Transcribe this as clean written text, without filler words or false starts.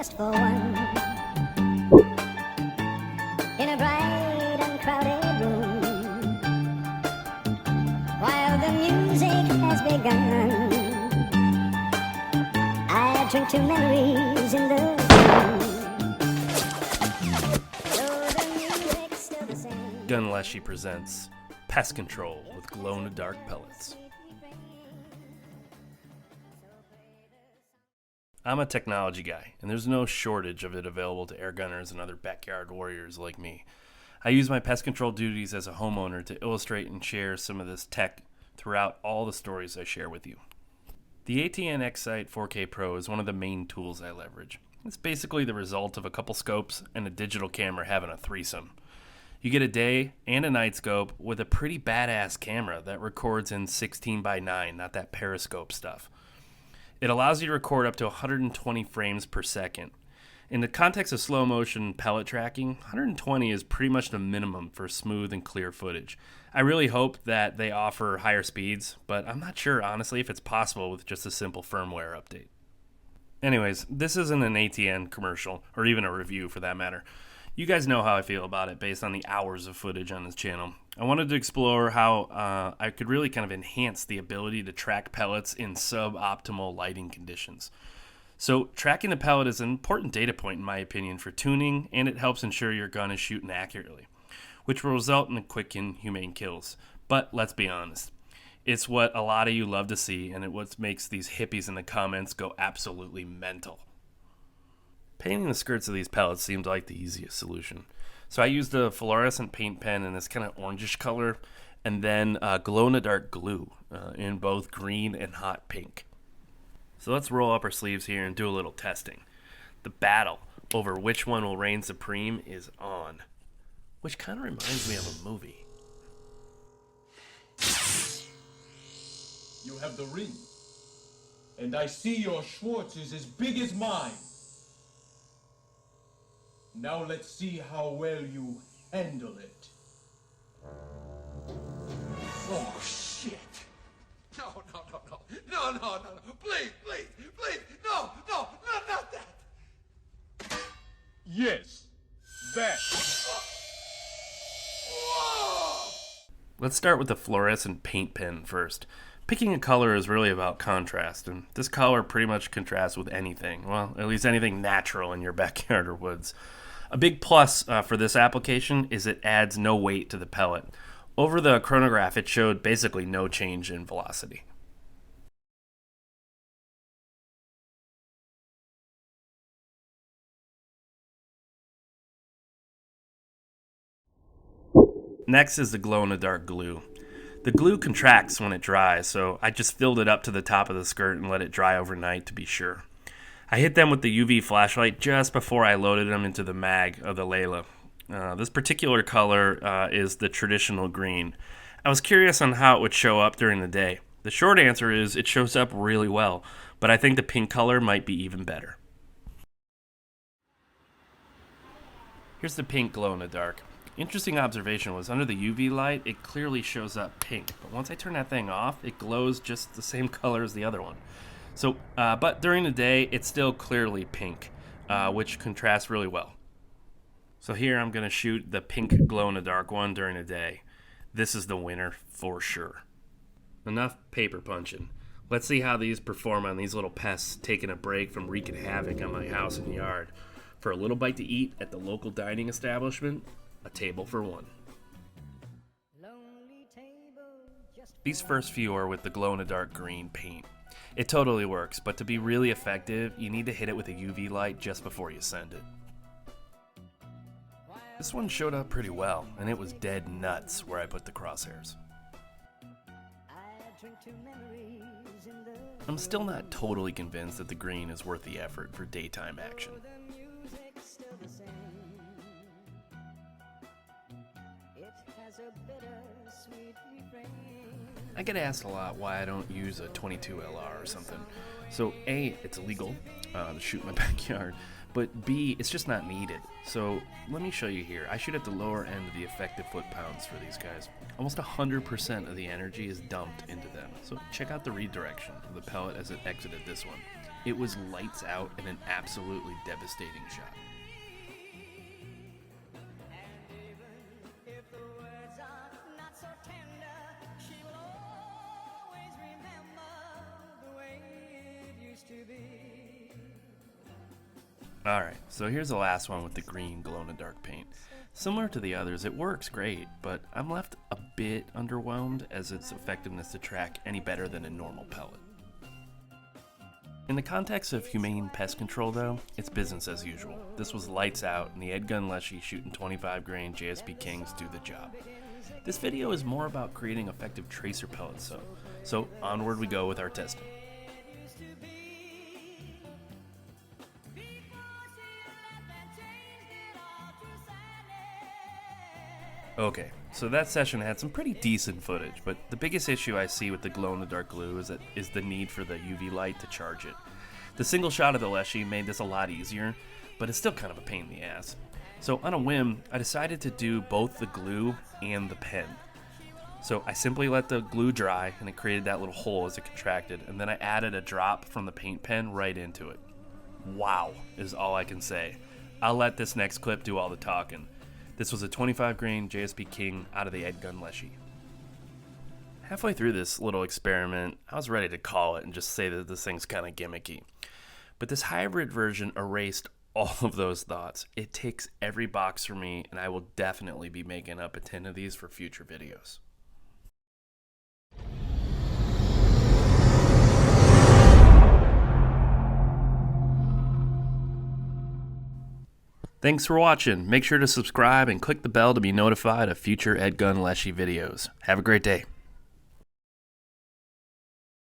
just for one. In a bright and crowded room, while the music has begun, I drink to memories in the room. EDgun Leshiy presents Pest Control with glow-in-the-dark pellets. I'm a technology guy, and there's no shortage of it available to air gunners and other backyard warriors like me. I use my pest control duties as a homeowner to illustrate and share some of this tech throughout all the stories I share with you. The ATN X Sight 4K Pro is one of the main tools I leverage. It's basically the result of a couple scopes and a digital camera having a threesome. You get a day and a night scope with a pretty badass camera that records in 16:9, not that periscope stuff. It allows you to record up to 120 frames per second. In the context of slow motion pellet tracking, 120 is pretty much the minimum for smooth and clear footage. I really hope that they offer higher speeds, but I'm not sure honestly if it's possible with just a simple firmware update. Anyways, this isn't an ATN commercial, or even a review for that matter. You guys know how I feel about it based on the hours of footage on this channel. I wanted to explore how I could really kind of enhance the ability to track pellets in suboptimal lighting conditions. So tracking the pellet is an important data point in my opinion for tuning, and it helps ensure your gun is shooting accurately, which will result in quick and humane kills. But let's be honest, it's what a lot of you love to see, and it's what makes these hippies in the comments go absolutely mental. Painting the skirts of these pellets seemed like the easiest solution. So I used a fluorescent paint pen in this kind of orangish color, and then glow-in-the-dark glue in both green and hot pink. So let's roll up our sleeves here and do a little testing. The battle over which one will reign supreme is on, which kind of reminds me of a movie. You have the ring, and I see your Schwartz is as big as mine. Now let's see how well you handle it. Oh, shit. No. Please. No, not that. Yes, that. Whoa! Let's start with the fluorescent paint pen first. Picking a color is really about contrast, and this color pretty much contrasts with anything. Well, at least anything natural in your backyard or woods. A big plus for this application is it adds no weight to the pellet. Over the chronograph, it showed basically no change in velocity. Next is the glow-in-the-dark glue. The glue contracts when it dries, so I just filled it up to the top of the skirt and let it dry overnight to be sure. I hit them with the UV flashlight just before I loaded them into the mag of the Leyla. This particular color is the traditional green. I was curious on how it would show up during the day. The short answer is it shows up really well, but I think the pink color might be even better. Here's the pink glow-in-the-dark. Interesting observation was under the UV light, it clearly shows up pink, but once I turn that thing off, it glows just the same color as the other one. So, but during the day, it's still clearly pink, which contrasts really well. So here I'm going to shoot the pink glow-in-the-dark one during the day. This is the winner for sure. Enough paper punching. Let's see how these perform on these little pests taking a break from wreaking havoc on my house and yard. For a little bite to eat at the local dining establishment, a table for one. These first few are with the glow-in-the-dark green paint. It totally works, but to be really effective, you need to hit it with a UV light just before you send it. This one showed up pretty well, and it was dead nuts where I put the crosshairs. I'm still not totally convinced that the green is worth the effort for daytime action. I get asked a lot why I don't use a 22 LR or something. So A, it's illegal to shoot in my backyard, but B, it's just not needed. So let me show you here. I shoot at the lower end of the effective foot-pounds for these guys. Almost 100% of the energy is dumped into them. So check out the redirection of the pellet as it exited this one. It was lights out and an absolutely devastating shot. Alright, so here's the last one with the green glow-in-the-dark paint. Similar to the others, it works great, but I'm left a bit underwhelmed as its effectiveness to track any better than a normal pellet. In the context of humane pest control though, it's business as usual. This was lights out and the EDgun Leshiy shooting 25 grain JSP Kings do the job. This video is more about creating effective tracer pellets so onward we go with our testing. Okay, so that session had some pretty decent footage, but the biggest issue I see with the glow-in-the-dark glue is the need for the UV light to charge it. The single shot of the Leshiy made this a lot easier, but it's still kind of a pain in the ass. So on a whim, I decided to do both the glue and the pen. So I simply let the glue dry and it created that little hole as it contracted, and then I added a drop from the paint pen right into it. Wow is all I can say. I'll let this next clip do all the talking. This was a 25 grain JSP King out of the EDgun Leshiy. Halfway through this little experiment, I was ready to call it and just say that this thing's kind of gimmicky. But this hybrid version erased all of those thoughts. It ticks every box for me, and I will definitely be making up a 10 of these for future videos. Thanks for watching. Make sure to subscribe and click the bell to be notified of future EDgun Leshiy videos. Have a great day.